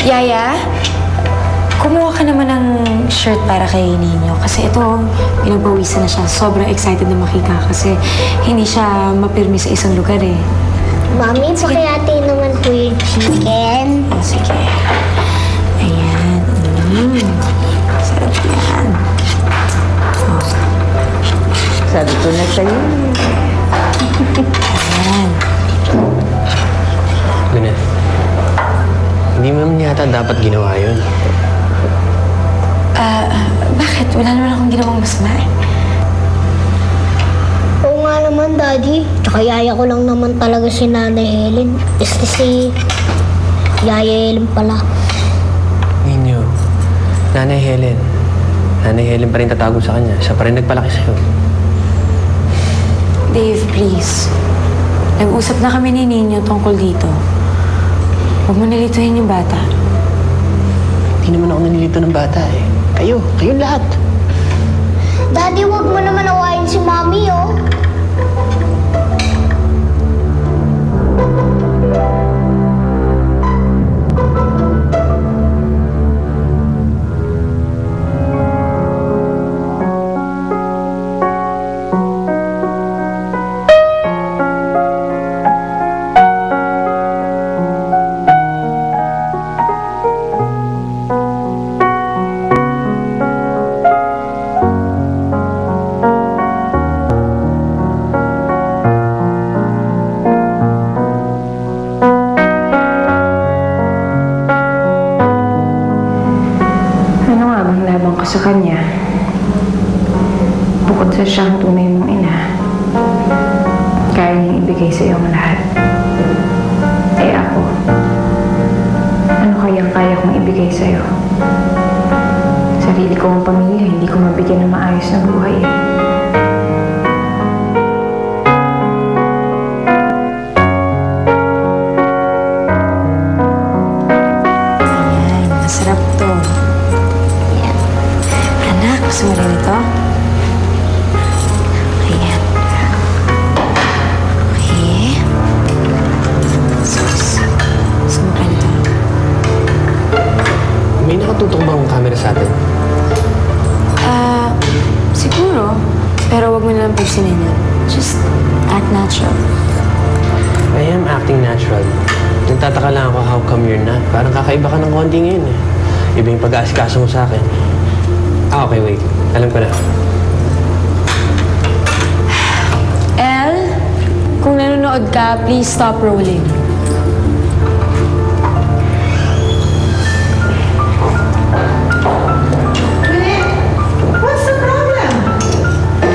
Yaya, kumuha ka naman ng shirt para kay Ninyo. Kasi ito, pinagpawisan na siya. Sobrang excited na makita kasi hindi siya mapirmi sa isang lugar eh. Mami, pakihati naman po yung chicken. Oh, sige. Ayan. Sarap yan. Oh. Sabi ko na sa'yo. Ayan. Gwyneth, hindi mo naman yata dapat ginawa yun. Bakit? Wala naman akong ginawang masama eh. Oo nga naman, Daddy. Tsaka yaya ko lang naman talaga si Nanay Helen. Si Yaya Helen pala. Ninyo, Nanay Helen. Nanay Helen pa rin tatago sa kanya. Siya pa rin nagpalaki sa'yo. Dave, please. Nag-usap na kami ni Ninyo tungkol dito. Huwag mo nalituhin yung bata. Hindi naman ako nalilito ng bata eh. Kayong lahat. Daddy, wag mo naman awayin si Mami, oh. Sa kanya, bukod sa siyang tunay mong ina, kaya niyang ibigay sa iyo ang lahat. Eh ako, ano kayang kaya kong ibigay sa iyo? Sarili ko ang pamilya, hindi ko mabigyan ng maayos na buhay eh. Ayan, masarap to. Gusto mo rin ito? Ayan. Okay. Gusto mo pa nito? May nakatutok ba ang camera sa atin? Siguro. Pero wag mo nalang pagsinin yun. Just act natural. I am acting natural. Nagtataka lang ako how come you're not. Parang kakaiba ka ng konti ngayon eh. Iba yung pag-aasikaso mo sa akin. Okay, wait. Alam ko na. Elle, kung nanonood ka, please stop rolling. What's the problem?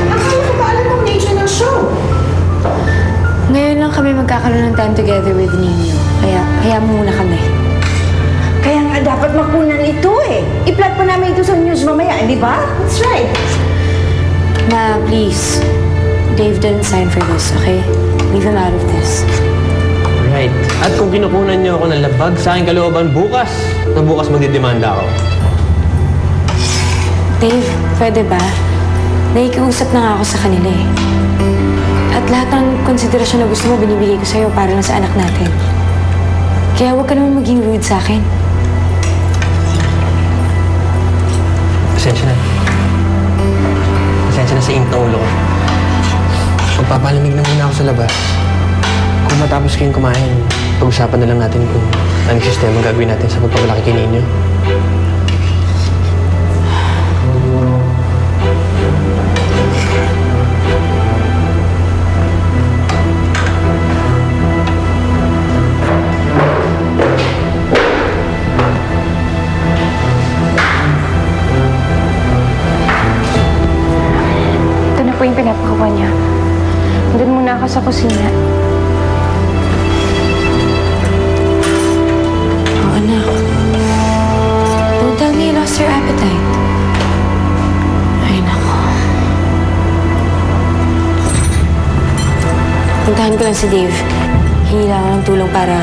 Akala ko ba alam mong nature ng show? Ngayon lang kami magkakaroon ng time together with Ninyo. Kaya muna kami. Kaya nga dapat makunan ito eh. I-plot pa namin ito sa news mamaya, di ba? That's right. Ma, please. Dave didn't sign for this, okay? Leave him out of this. Right. At kung kinukunan niyo ako ng labag sa aking kalooban bukas, na bukas magdidemanda ako. Dave, pwede ba? Nakikiusap na nga ako sa kanila eh. At lahat ng konsiderasyon na gusto mo, binibigay ko sa'yo para lang sa anak natin. Kaya huwag ka naman maging rude sa akin. Pasensya na. Pasensya na sa init na ulo ko. Magpapalamig na muna ako sa labas. Kung matapos kayong kumain, pag-usapan na lang natin kung anong sistema gagawin natin sa pagpapalaki kay Ninyo. Po yung pinapakawa niya. Doon muna ako sa kusina. Oh, anak. Don't tell me you lost your appetite. Ay, nako. Puntahan ko lang si Dave. Hingi lang ako ng tulong para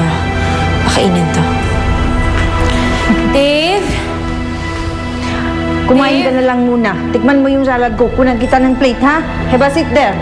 pakainin to. Dave? Kumain ka na lang muna. Tikman mo yung salad ko. Kunan kita ng plate, ha? Have a seat there.